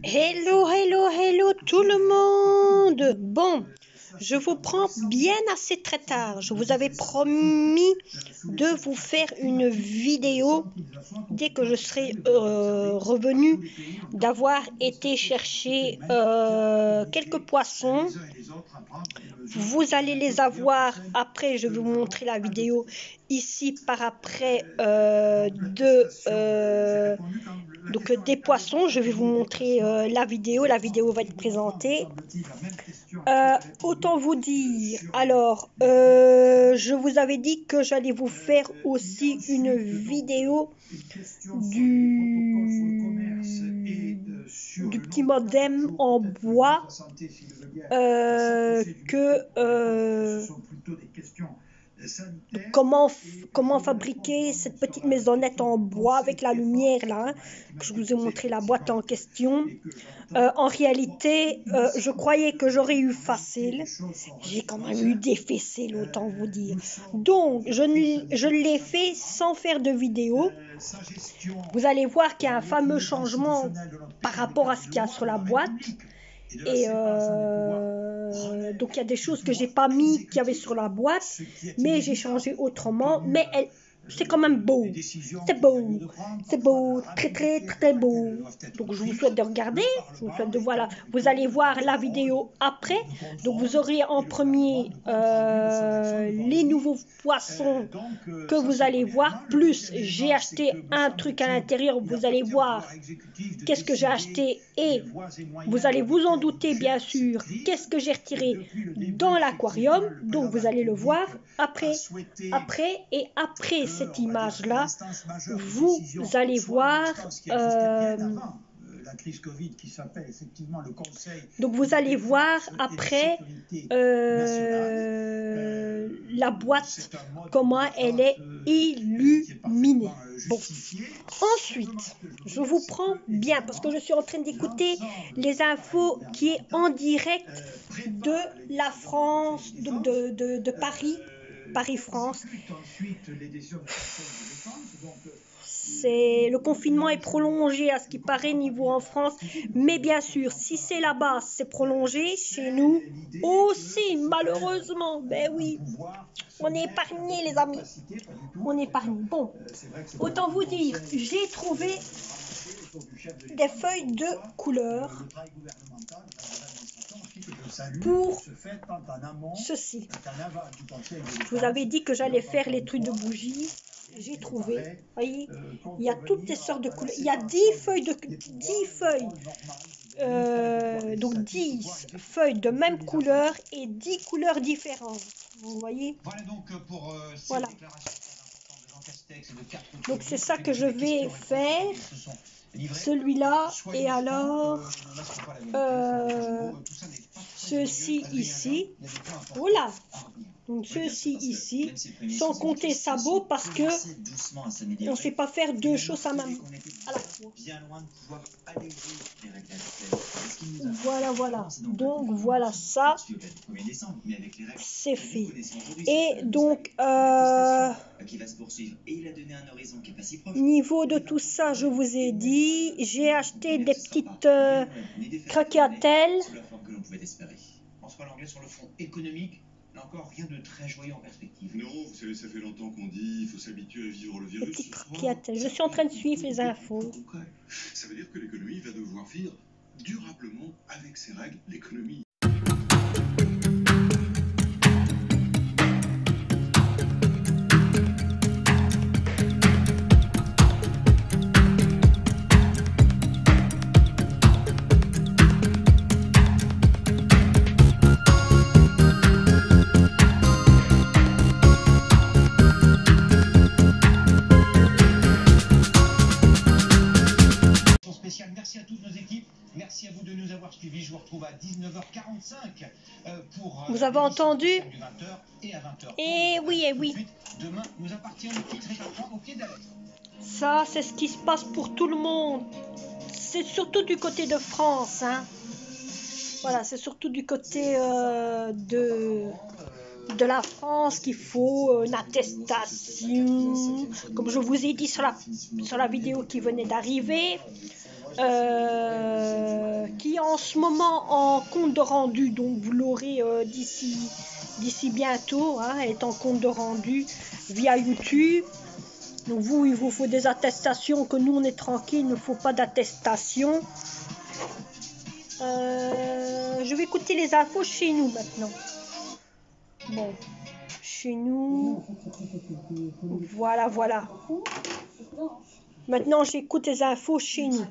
Hello, hello, hello tout le monde. Bon, je vous prends bien assez très tard. Je vous avais promis de vous faire une vidéo dès que je serai revenu d'avoir été chercher quelques poissons. Vous allez les avoir après, je vais vous montrer la vidéo ici par après donc des poissons. Je vais vous montrer la vidéo va être présentée. Autant vous dire, alors je vous avais dit que j'allais vous faire aussi une vidéo du petit modem en bois comment fabriquer cette petite maisonnette en bois avec la lumière là, hein, que je vous ai montré la boîte en question. En réalité, je croyais que j'aurais eu facile. J'ai quand même eu des fessiers, autant vous dire. Donc, je l'ai fait sans faire de vidéo. Vous allez voir qu'il y a un fameux changement par rapport à ce qu'il y a sur la boîte. Et donc il y a des choses que j'ai pas mis qu'il y avait sur la boîte, mais j'ai changé autrement. Mais c'est quand même beau, c'est beau, très très très beau. Donc je vous souhaite de regarder, je vous souhaite de voilà. Vous allez voir la vidéo après, donc vous aurez en premier les nouveaux poissons que vous allez voir. Plus j'ai acheté un truc à l'intérieur, vous allez voir qu'est-ce que j'ai acheté et vous allez vous en douter bien sûr qu'est-ce que j'ai retiré dans l'aquarium. Donc vous allez le voir après cette image là vous allez voir la crise Covid qui s'appelle effectivement le conseil. Donc vous allez voir après la boîte comment elle est illuminée. Bon, ensuite je vous prends bien parce que je suis en train d'écouter les infos qui est en direct de la France, donc de Paris, France. Le confinement est prolongé à ce qui paraît niveau en France, mais bien sûr, si c'est là-bas, c'est prolongé, chez nous aussi, malheureusement. Ben oui, on est épargnés les amis, on est épargnés. Bon, autant vous dire, j'ai trouvé des feuilles de couleur pour ceci. Je vous avais dit que j'allais faire les trucs de bougies. J'ai trouvé, voyez, il y a toutes les sortes de couleurs. Il y a 10 feuilles, donc 10 feuilles de même couleur et 10 couleurs différentes. Vous voyez? Voilà. Donc c'est ça que je vais faire. Celui-là et alors ceux-ci ici. Voilà. Donc ceux-ci ici, sans compter sabots parce que on ne sait pas faire deux choses à la fois. Voilà. Donc voilà ça, c'est fait. Et donc niveau de tout ça, je vous ai dit, j'ai acheté des petites craquatelles. François Langlais sur le front économique. Là encore, rien de très joyeux en perspective. Non, vous savez, ça fait longtemps qu'on dit il faut s'habituer à vivre le virus. Je suis en train de suivre les infos. Ça veut dire que l'économie va devoir vivre durablement avec ses règles. L'économie. Merci à toutes nos équipes, merci à vous de nous avoir suivis. Je vous retrouve à 19h45 pour vous avez entendu du 20h et à 20h. Et oui. Demain nous appartient le titre et au pied de la lettre. Ça, c'est ce qui se passe pour tout le monde. C'est surtout du côté de France, hein. Voilà, c'est surtout du côté de la France qu'il faut une attestation, comme je vous ai dit sur la vidéo qui venait d'arriver. qui est en ce moment en compte de rendu, donc vous l'aurez d'ici bientôt, hein, elle est en compte de rendu via YouTube. Donc vous, il vous faut des attestations, que nous on est tranquille, il ne faut pas d'attestation. Je vais écouter les infos chez nous maintenant. Bon, chez nous, voilà. Maintenant j'écoute les infos chez nous.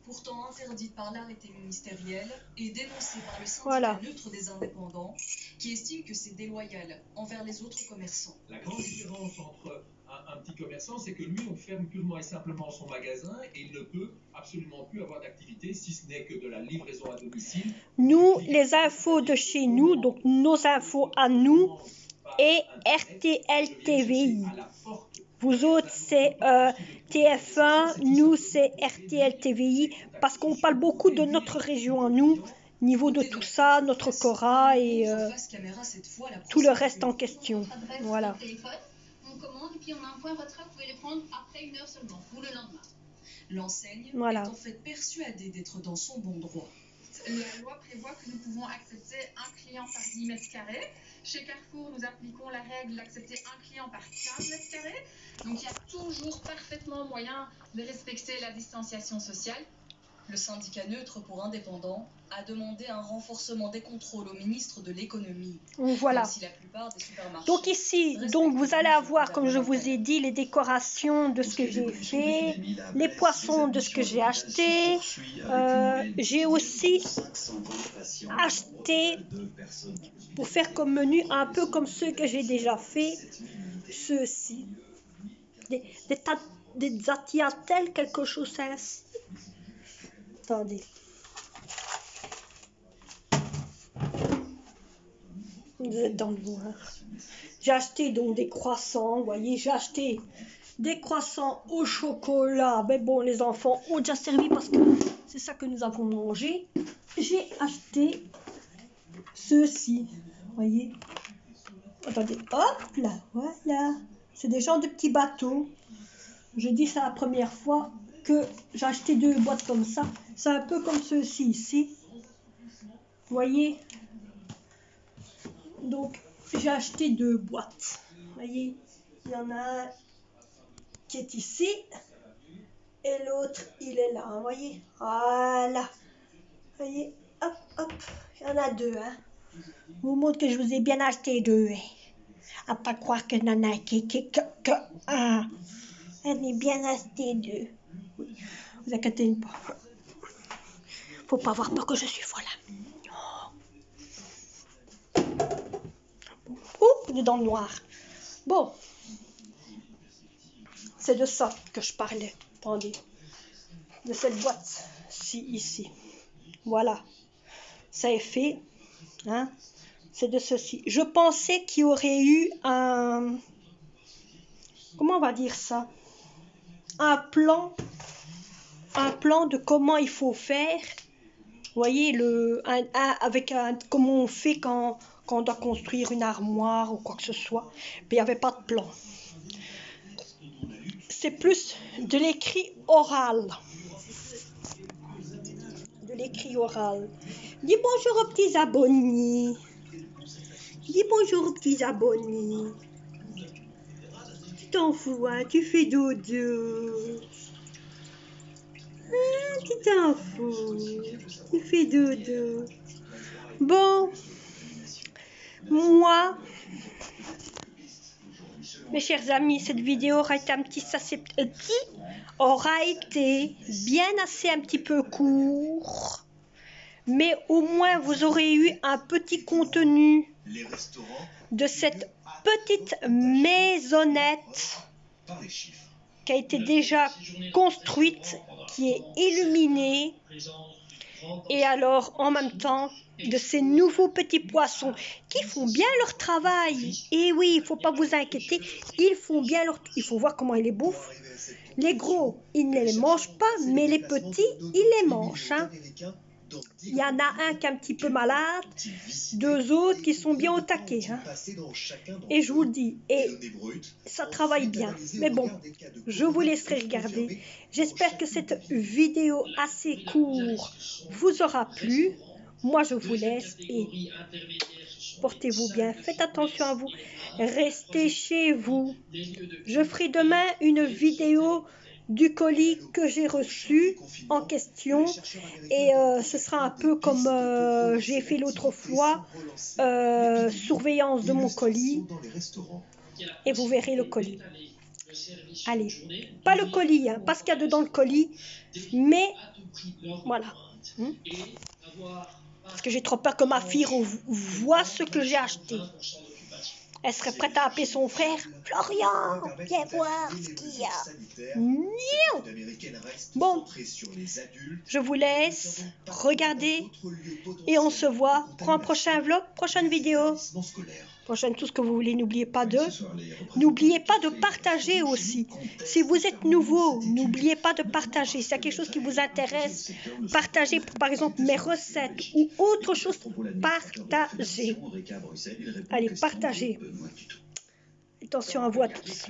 Pourtant interdite par l'arrêté ministériel et dénoncée par le syndicat neutre des indépendants, qui estime que c'est déloyal envers les autres commerçants. La grande différence entre un petit commerçant, c'est que lui, on ferme purement et simplement son magasin et il ne peut absolument plus avoir d'activité, si ce n'est que de la livraison à domicile. Nous, les infos de chez nous, donc nos infos à nous, et RTL TVI. Vous autres, c'est TF1, nous, c'est RTL TVI, parce qu'on parle beaucoup de notre région à nous, niveau de tout ça, notre Cora et tout le reste en question. Voilà. On commande et puis on a un point retrait, vous pouvez les prendre après 1 heure seulement, ou le lendemain. L'enseigne est en fait persuadée d'être dans son bon droit. La loi prévoit que nous pouvons accepter un client par 10 mètres carrés. Chez Carrefour, nous appliquons la règle d'accepter un client par 15 mètres carrés. Donc il y a toujours parfaitement moyen de respecter la distanciation sociale. Le syndicat neutre pour indépendants a demandé un renforcement des contrôles au ministre de l'économie. Voilà. Si la plupart des supermarchés donc ici, vous allez avoir, comme je vous ai dit, les décorations de ce que j'ai fait, les poissons de ce que j'ai acheté. J'ai aussi acheté, pour faire comme menu, un peu comme ceux que j'ai déjà fait, ceux-ci. Des tagliatelles, quelque chose ainsi. Attendez. Vous êtes dans le noir. J'ai acheté donc des croissants, vous voyez, j'ai acheté des croissants au chocolat. Mais bon, les enfants ont déjà servi parce que c'est ça que nous avons mangé. J'ai acheté ceux-ci, vous voyez. Attendez, hop là, voilà. C'est des genres de petits bateaux. Je dis ça la première fois que j'ai acheté 2 boîtes comme ça. C'est un peu comme ceux-ci ici. Vous voyez? Donc, j'ai acheté 2 boîtes. Vous voyez? Il y en a un qui est ici. Et l'autre, il est là. Vous voyez? Voilà. Vous voyez? Hop, hop. Il y en a 2. Hein. Je vous montre que je vous ai bien acheté 2. Hein. À pas croire que n'en a que un. Elle est bien acheté 2. Oui. Vous inquiétez pas. Faut pas avoir peur que je suis folle. Oh, on est dans le noir. Bon. C'est de ça que je parlais. Attendez. De cette boîte-ci, ici. Voilà. Ça est fait. Hein? C'est de ceci. Je pensais qu'il y aurait eu un... Comment on va dire ça? Un plan de comment il faut faire. Vous voyez, comment on fait quand on doit construire une armoire ou quoi que ce soit. Mais il n'y avait pas de plan. C'est plus de l'écrit oral. De l'écrit oral. Dis bonjour aux petits abonnés. Dis bonjour aux petits abonnés. Tu t'en fous, hein? Tu fais dodo. Ah, tu t'en fous. Tu fais dodo. Bon. Moi, mes chers amis, cette vidéo aura été bien assez un petit peu court. Mais au moins, vous aurez eu un petit contenu de cette petite maisonnette qui a été déjà construite, qui est illuminée. Et alors, en même temps, de ces nouveaux petits poissons qui font bien leur travail. Et oui, il ne faut pas vous inquiéter, ils font bien leur... Il faut voir comment ils les bouffent. Les gros, ils ne les mangent pas, mais les petits, ils les mangent. Hein. Il y en a un qui est un petit peu malade, 2 autres qui sont bien au taquet. Hein. Et je vous le dis, et ça travaille bien. Mais bon, je vous laisserai regarder. J'espère que cette vidéo assez courte vous aura plu. Moi, je vous laisse et portez-vous bien. Faites attention à vous. Restez chez vous. Je ferai demain une vidéo du colis que j'ai reçu en question et ce sera un peu comme j'ai fait l'autre fois, surveillance de mon colis et vous verrez le colis. Allez, pas le colis, hein, pas ce qu'il y a dedans le colis, mais voilà. Parce que j'ai trop peur que ma fille voit ce que j'ai acheté. Elle serait prête à appeler son frère. Florian, viens voir ce qu'il y a. Non. Bon, je vous laisse. Regardez. Et on se voit pour un prochain vlog, prochaine vidéo. Prochaine, tout ce que vous voulez. N'oubliez pas de partager aussi. Si vous êtes nouveau, n'oubliez pas de partager. S'il y a quelque chose qui vous intéresse, partagez, par exemple, mes recettes ou autre chose, partagez. Allez, partagez. Attention à vous à tous.